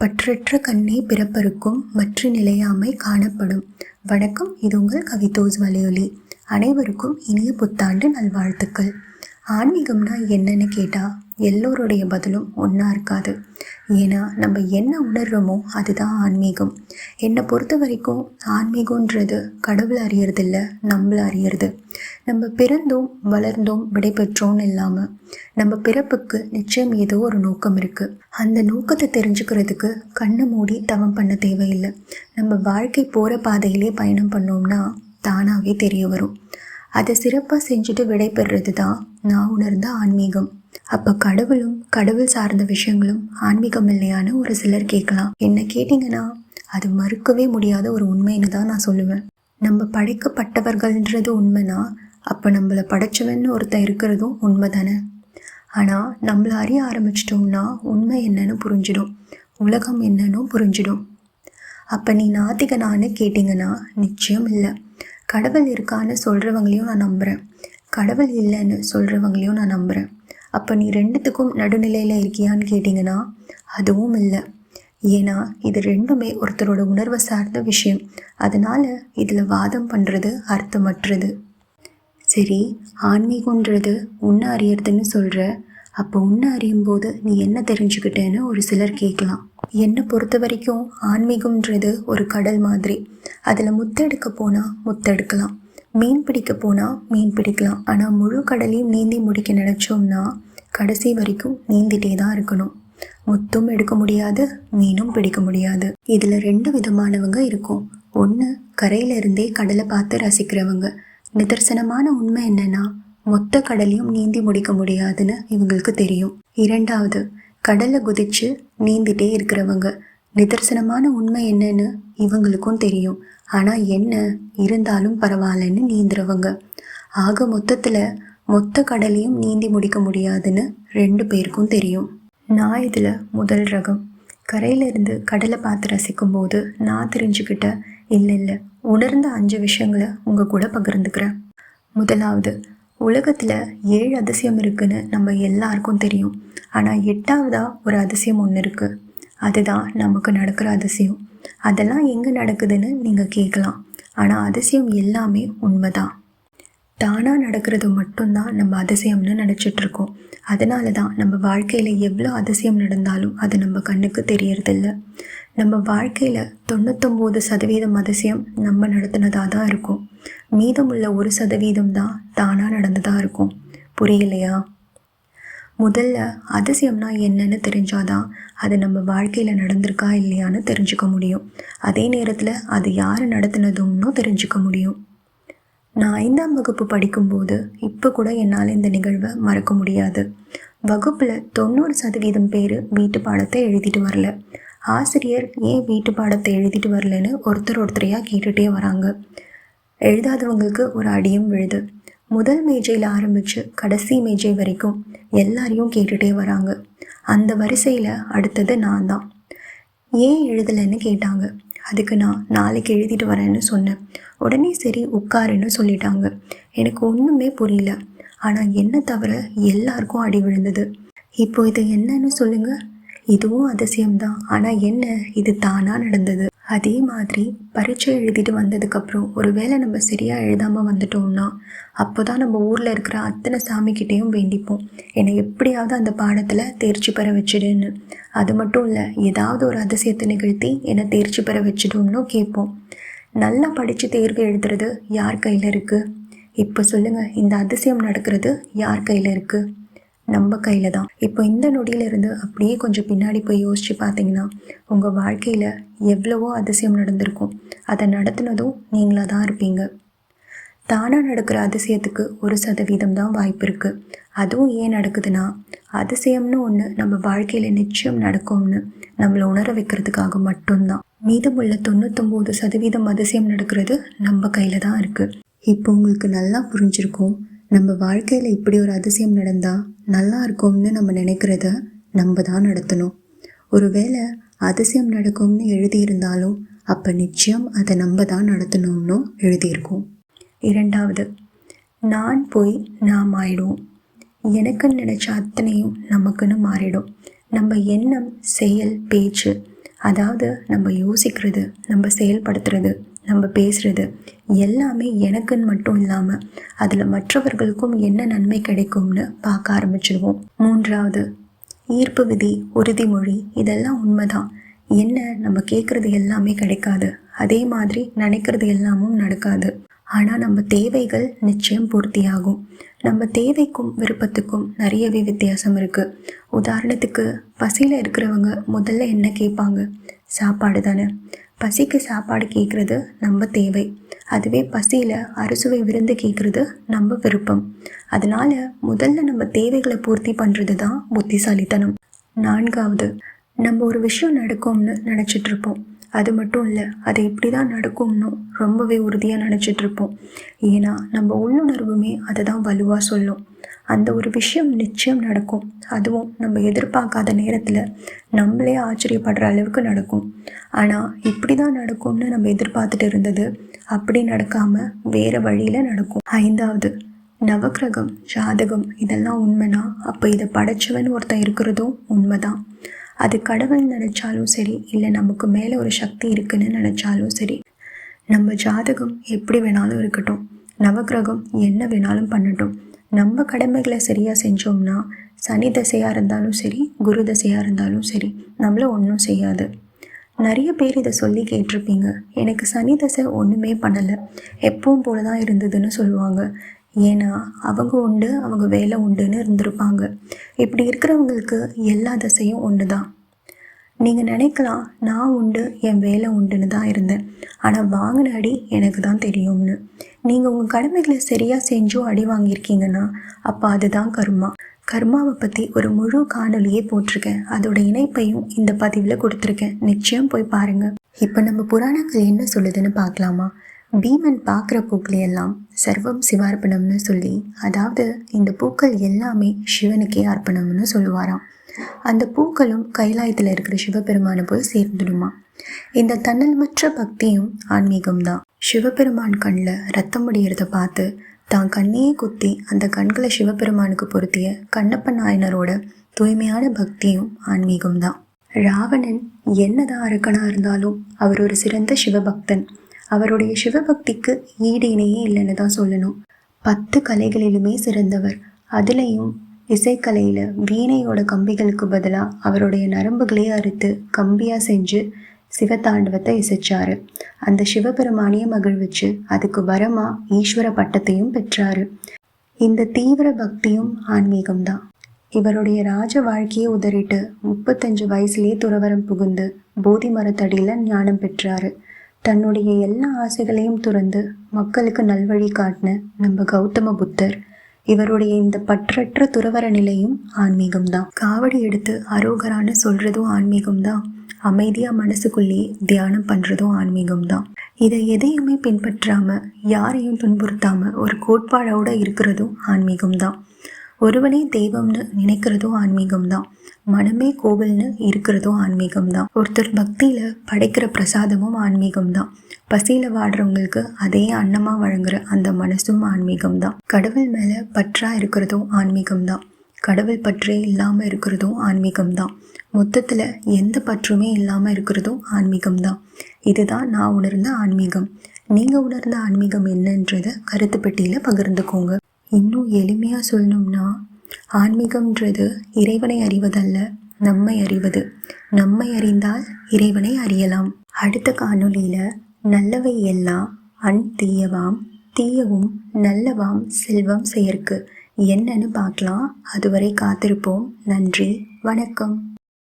பற்றற்ற கண்ணே பிறப்பருக்கும் மற்ற நிலையாமை காணப்படும். வணக்கம், இது உங்கள் கவிதோஸ் வலையொலி. அனைவருக்கும் இனிய புத்தாண்டு நல்வாழ்த்துக்கள். ஆன்மீகம்னா என்னன்னு கேட்டால் எல்லோருடைய பதிலும் ஒன்றா இருக்காது. ஏன்னா நம்ம என்ன உணர்கிறோமோ அதுதான் ஆன்மீகம். என்னை பொறுத்த வரைக்கும் ஆன்மீகன்றது கடவுளை அறியறதில்ல, நம்மளை அறியறது. நம்ம பிறந்தோம் வளர்ந்தோம் விடைபெற்றோன்னு இல்லாமல் நம்ம பிறப்புக்கு நிச்சயம் ஏதோ ஒரு நோக்கம் இருக்குது. அந்த நோக்கத்தை தெரிஞ்சுக்கிறதுக்கு கண்ணை மூடி தவம் பண்ண தேவையில்லை. நம்ம வாழ்க்கை போகிற பாதையிலே பயணம் பண்ணோம்னா தானாகவே தெரிய வரும். அதை சிறப்பாக செஞ்சுட்டு விடைபெறுறது தான் நான் உணர்ந்த ஆன்மீகம். அப்போ கடவுளும் கடவுள் சார்ந்த விஷயங்களும் ஆன்மீகம் இல்லையான்னு ஒரு சிலர் கேட்கலாம். என்ன கேட்டிங்கன்னா அது மறுக்கவே முடியாத ஒரு உண்மைன்னு தான் நான் சொல்லுவேன். நம்ம படைக்கப்பட்டவர்கள்ன்றது உண்மைனா அப்போ நம்மளை படைச்சவன்னு ஒருத்தன் இருக்கிறதும் உண்மை தானே. ஆனால் நம்மளை அறிய ஆரம்பிச்சிட்டோம்னா உண்மை என்னன்னு புரிஞ்சிடும், உலகம் என்னன்னு புரிஞ்சிடும். அப்போ நீ நாத்திகனான்னு கேட்டிங்கன்னா நிச்சயம் இல்லை. கடவுள் இருக்கான்னு சொல்கிறவங்களையும் நான் நம்புகிறேன், கடவுள் இல்லைன்னு சொல்கிறவங்களையும் நான் நம்புகிறேன். அப்போ நீ ரெண்டுத்துக்கும் நடுநிலையில் இருக்கியான்னு கேட்டிங்கன்னா அதுவும் இல்லை. ஏன்னா இது ரெண்டுமே ஒருத்தரோட உணர்வை சார்ந்த விஷயம். அதனால் இதில் வாதம் பண்ணுறது அர்த்தமற்றது. சரி, ஆன்மீகன்றது உன்னை அறியறதுன்னு சொல்கிற, அப்போ உன்னை அறியும் போது நீ என்ன தெரிஞ்சுக்கிட்டேன்னு ஒரு சிலர் கேட்கலாம். என்னை பொறுத்த வரைக்கும் ஆன்மீகம்ன்றது ஒரு கடல் மாதிரி. அதில் முத்தெடுக்க போனால் முத்தெடுக்கலாம், மீன் பிடிக்க போனால் மீன் பிடிக்கலாம். ஆனால் முழு கடலையும் நீந்தி முடிக்க நினச்சோம்னா கடைசி வரைக்கும் நீந்திட்டே தான் இருக்கணும். முத்தும் எடுக்க முடியாது, மீனும் பிடிக்க முடியாது. இதில் ரெண்டு விதமானவங்க இருக்கும். ஒன்று கரையில இருந்தே கடலை பார்த்து ரசிக்கிறவங்க. நிதர்சனமான உண்மை என்னன்னா மொத்த கடலையும் நீந்தி முடிக்க முடியாதுன்னு இவங்களுக்கு தெரியும். இரண்டாவது கடலை குதிச்சு நீந்திட்டே இருக்கிறவங்க. நிதர்சனமான உண்மை என்னன்னு இவங்களுக்கும் தெரியும், ஆனால் என்ன இருந்தாலும் பரவாயில்லன்னு நீந்துறவங்க. ஆக மொத்தத்தில் மொத்த கடலையும் நீந்தி முடிக்க முடியாதுன்னு ரெண்டு பேருக்கும் தெரியும். நான் இதில் முதல் ரகம். கரையிலிருந்து கடலை பார்த்து ரசிக்கும்போது நான் தெரிஞ்சுக்கிட்ட இல்லை உணர்ந்த 5 விஷயங்களை உங்கள் கூட பகிர்ந்துக்கிறேன். முதலாவது, உலகத்தில் 7 அதிசயம் இருக்குன்னு நம்ம எல்லாருக்கும் தெரியும். ஆனால் 8ஆவதாக ஒரு அதிசயம் ஒன்று இருக்குது. அதுதான் நமக்கு நடக்கிற அதிசயம். அதெல்லாம் எங்கே நடக்குதுன்னு நீங்கள் கேட்கலாம். ஆனால் அதிசயம் எல்லாமே உண்மைதான். தானாக நடக்கிறது மட்டும்தான் நம்ம அதிசயம்னு நினச்சிட்ருக்கோம். அதனால தான் நம்ம வாழ்க்கையில் எவ்வளோ அதிசயம் நடந்தாலும் அது நம்ம கண்ணுக்கு தெரியறதில்ல. நம்ம வாழ்க்கையில் 99% அதிசயம் நம்ம நடத்தினதாக தான் இருக்கும். மீதமுள்ள 1% தான் தானாக நடந்ததாக இருக்கும். புரியலையா? முதல்ல அதிசயம்னா என்னன்னு தெரிஞ்சாதான் அது நம்ம வாழ்க்கையில் நடந்திருக்கா இல்லையான்னு தெரிஞ்சுக்க முடியும். அதே நேரத்தில் அது யார் நடத்தினதும்னு தெரிஞ்சுக்க முடியும். நான் 5ஆம் வகுப்பு படிக்கும்போது இப்போ கூட என்னால் இந்த நிகழ்வை மறக்க முடியாது. வகுப்பில் 90% பேர் வீட்டு பாடத்தை எழுதிட்டு வரல. ஆசிரியர் ஏன் வீட்டு பாடத்தை எழுதிட்டு வரலன்னு ஒருத்தரையாக கேட்டுகிட்டே வராங்க. எழுதாதவங்களுக்கு ஒரு அடியும் விழுது. முதல் மேஜையில் ஆரம்பித்து கடைசி மேஜை வரைக்கும் எல்லாரையும் கேட்டுகிட்டே வராங்க. அந்த வரிசையில் அடுத்தது நான் தான். ஏன் எழுதலைன்னு கேட்டாங்க. அதுக்கு நான் நாளைக்கு எழுதிட்டு வரேன்னு சொன்னேன். உடனே சரி உட்காருன்னு சொல்லிட்டாங்க. எனக்கு ஒன்றுமே புரியல. ஆனால் என்ன தவிர எல்லாருக்கும் அடி விழுந்தது. இப்போ இது என்னன்னு சொல்லுங்கள். இதுவும் அதிசயம்தான். ஆனால் என்ன, இது தானாக நடந்தது. அதே மாதிரி பரீட்சை எழுதிட்டு வந்ததுக்கப்புறம் ஒரு வேளை நம்ம சரியாக எழுதாமல் வந்துட்டோம்னா அப்போ தான் நம்ம ஊரில் இருக்கிற அத்தனை சாமிக்கிட்டேயும் வேண்டிப்போம், என்னை எப்படியாவது அந்த பாடத்தில் தேர்ச்சி பெற வச்சிடுன்னு. அது மட்டும் இல்லை, ஏதாவது ஒரு அதிசயத்தை நிகழ்த்தி என்னை தேர்ச்சி பெற வச்சிடும்னு கேட்போம். நல்லா படித்து தேர்வு எழுதுறது யார் கையில் இருக்குது? இப்போ சொல்லுங்கள், இந்த அதிசயம் நடக்கிறது யார் கையில் இருக்குது? நம்ம கையில் தான். இப்போ இந்த நொடியிலிருந்து அப்படியே கொஞ்சம் பின்னாடி போய் யோசித்து பார்த்தீங்கன்னா உங்கள் வாழ்க்கையில் எவ்வளவோ அதிசயம் நடந்திருக்கும். அதை நடத்துனதும் நீங்களாக தான் இருப்பீங்க. தானாக நடக்கிற அதிசயத்துக்கு 1% தான் வாய்ப்பு இருக்குது. அதுவும் ஏன் நடக்குதுன்னா அதிசயம்னு ஒன்று நம்ம வாழ்க்கையில் நிச்சயம் நடக்கும்னு நம்மளை உணர வைக்கிறதுக்காக மட்டும்தான். மீதமுள்ள 99% அதிசயம் நடக்கிறது நம்ம கையில் தான் இருக்குது. இப்போ உங்களுக்கு நல்லா புரிஞ்சிருக்கும். நம்ம வாழ்க்கையில் இப்படி ஒரு அதிசயம் நடந்தால் நல்லா இருக்கும்னு நம்ம நினைக்கிறத நம்ம தான் நடத்தணும். ஒருவேளை அதிசயம் நடக்கும்னு எழுதியிருந்தாலும் அப்போ நிச்சயம் அதை நம்ம தான் நடத்தணும்னு எழுதியிருக்கோம். இரண்டாவது, நான் போய் நாம் ஆயிடுவோம். எனக்குன்னு நினச்ச அத்தனையும் நமக்குன்னு மாறிடும். நம்ம எண்ணம், செயல், பேச்சு அதாவது நம்ம யோசிக்கிறது, நம்ம செயல்படுத்துறது, நம்ம பேசுகிறது எல்லாமே எனக்குன்னு மட்டும் இல்லாமல் அதில் மற்றவர்களுக்கும் என்ன நன்மை கிடைக்கும்னு பார்க்க ஆரம்பிச்சிடுவோம். 3வது, ஈர்ப்பு விதி, உறுதிமொழி இதெல்லாம் உண்மைதான். என்ன நம்ம கேட்குறது எல்லாமே கிடைக்காது, அதே மாதிரி நினைக்கிறது எல்லாமும் நடக்காது. ஆனால் நம்ம தேவைகள் நிச்சயம் பூர்த்தியாகும். நம்ம தேவைக்கும் விருப்பத்துக்கும் நிறையவே வித்தியாசம் இருக்குது. உதாரணத்துக்கு பசியில் இருக்கிறவங்க முதல்ல என்ன கேட்பாங்க? சாப்பாடு தானே. பசிக்கு சாப்பாடு கேட்குறது நம்ம தேவை. அதுவே பசியில் அறுசுவை விருந்து கேட்குறது நம்ம விருப்பம். அதனால் முதல்ல நம்ம தேவைகளை பூர்த்தி பண்ணுறது தான் புத்திசாலித்தனம். 4வது, நம்ம ஒரு விஷயம் நடக்கும்னு நினச்சிட்ருப்போம். அது மட்டும் இல்லை, அது இப்படி தான் நடக்கும்னு ரொம்பவே உறுதியாக நினச்சிட்ருப்போம். ஏன்னா நம்ம உள்ளுணர்வுமே அதை தான் வலுவாக சொல்லும். அந்த ஒரு விஷயம் நிச்சயம் நடக்கும். அதுவும் நம்ம எதிர்பார்க்காத நேரத்தில் நம்மளே ஆச்சரியப்படுற அளவுக்கு நடக்கும். ஆனால் இப்படி தான் நடக்கும்னு நம்ம எதிர்பார்த்துட்டு இருந்தது அப்படி நடக்காமல் வேறு வழியில் நடக்கும். 5வது, நவக்கிரகம், ஜாதகம் இதெல்லாம் உண்மைனா அப்போ இதை படைச்சவன் ஒருத்தன் இருக்கிறதும் உண்மைதான். அது கடவுள் நினச்சாலும் சரி, இல்லை நமக்கு மேலே ஒரு சக்தி இருக்குன்னு நினச்சாலும் சரி. நம்ம ஜாதகம் எப்படி வேணாலும் இருக்கட்டும், நவக்கிரகம் என்ன வேணாலும் பண்ணட்டும். நம்ம கடமைகளை சரியாக செஞ்சோம்னா சனி தசையாக இருந்தாலும் சரி, குரு தசையாக இருந்தாலும் சரி நம்மளை ஒன்றும் செய்யாது. நிறைய பேர் இதை சொல்லி கேட்டிருப்பீங்க, எனக்கு சனி தசை ஒன்றுமே பண்ணலை, எப்பவும் போல தான் இருந்ததுன்னு சொல்லுவாங்க. ஏன்னா அவங்க உண்டு, அவங்க வேலை உண்டுன்னு இருந்திருப்பாங்க. இப்படி இருக்கிறவங்களுக்கு எல்லா தசையும் ஒன்று தான். நீங்கள் நினைக்கலாம், நான் உண்டு, என் வேலை உண்டுன்னு தான் இருந்தேன், ஆனால் வாங்கின அடி எனக்கு தான் தெரியும்னு. நீங்கள் உங்கள் கடமைகளை சரியாக செஞ்சும் அடி வாங்கியிருக்கீங்கன்னா அப்போ அதுதான் கர்மா. கர்மாவை பற்றி ஒரு முழு காணொலியே போட்டிருக்கேன். அதோட இணைப்பையும் இந்த பதிவில் கொடுத்துருக்கேன், நிச்சயம் போய் பாருங்கள். இப்போ நம்ம புராணங்கள் என்ன சொல்லுதுன்னு பார்க்கலாமா? பீமன் பார்க்குற பூக்களையெல்லாம் சர்வம் சிவார்ப்பணம்னு சொல்லி, அதாவது இந்த பூக்கள் எல்லாமே சிவனுக்கே அர்ப்பணம்னு சொல்லுவாராம். அந்த பூக்களும் கைலாயத்தில் இருக்கிற சிவபெருமானை போய் சேர்ந்துடுமா. இந்த தன்னல்மற்ற பக்தியும் ஆன்மீகம்தான். சிவபெருமான் கண்ணில் ரத்தம் முடியறத பார்த்து தான் கண்ணையே குத்தி அந்த கண்களை சிவபெருமானுக்கு பொருத்திய கண்ணப்ப நாயனரோட தூய்மையான பக்தியும் ஆன்மீகம்தான். ராவணன் என்னதான் அரக்கனாக இருந்தாலும் அவர் ஒரு சிறந்த சிவபக்தன். அவருடைய சிவபக்திக்கு ஈடு இணையே இல்லைன்னு தான் சொல்லணும். 10 கலைகளிலுமே சிறந்தவர். அதுலேயும் இசைக்கலையில் வீணையோட கம்பிகளுக்கு பதிலாக அவருடைய நரம்புகளே அறுத்து கம்பியாக செஞ்சு சிவதாண்டவத்தை இசைச்சாரு. அந்த சிவபெருமானிய மகிழ்விச்சு அதுக்கு வரமாக ஈஸ்வர பட்டத்தையும் பெற்றாரு. இந்த தீவிர பக்தியும் ஆன்மீகம்தான். இவருடைய ராஜ வாழ்க்கையை உதறிட்டு 35 வயசுலேயே துறவரம் புகுந்து போதி மரத்தடியில் ஞானம் பெற்றாரு. தன்னுடைய எல்லா ஆசைகளையும் துறந்து மக்களுக்கு நல்வழி காட்டின நம்ம கௌதம புத்தர். இவருடைய இந்த பற்றற்ற துறவர நிலையும் ஆன்மீகம்தான். காவடி எடுத்து அரோகரான்னு சொல்கிறதும் ஆன்மீகம்தான். அமைதியாக மனசுக்குள்ளேயே தியானம் பண்ணுறதும் ஆன்மீகம்தான். இதை எதையுமே பின்பற்றாமல் யாரையும் துன்புறுத்தாமல் ஒரு கோட்பாடோடு இருக்கிறதும் ஆன்மீகம்தான். ஒருவனே தெய்வம்னு நினைக்கிறதும் ஆன்மீகம்தான். மனமே கோவில்னு இருக்கிறதும் ஆன்மீகம்தான். ஒருத்தர் பக்தியில் படைக்கிற பிரசாதமும் ஆன்மீகம்தான். பசியில் வாடுறவங்களுக்கு அதே அன்னமாக வழங்குற அந்த மனசும் ஆன்மீகம்தான். கடவுள் மேலே பற்றா இருக்கிறதும் ஆன்மீகம்தான். கடவுள் பற்றே இல்லாமல் இருக்கிறதும் ஆன்மீகம்தான். மொத்தத்தில் எந்த பற்றுமே இல்லாமல் இருக்கிறதும் ஆன்மீகம்தான். இதுதான் நான் உணர்ந்த ஆன்மீகம். நீங்கள் உணர்ந்த ஆன்மீகம் என்னன்றதை கருத்து பெட்டியில் பகிர்ந்துக்கோங்க. இன்னும் எளிமையாக சொல்லணும்னா, ஆன்மீகம்ன்றது இறைவனை அறிவதல்ல, நம்மை அறிவது. நம்மை அறிந்தால் இறைவனை அறியலாம். அடுத்த காணொளியில் நல்லவை எல்லாம் தீயவாம், தீயவும் நல்லவாம் செல்வம் செயற்கு என்னன்னு பார்க்கலாம். அதுவரை காத்திருப்போம். நன்றி, வணக்கம்.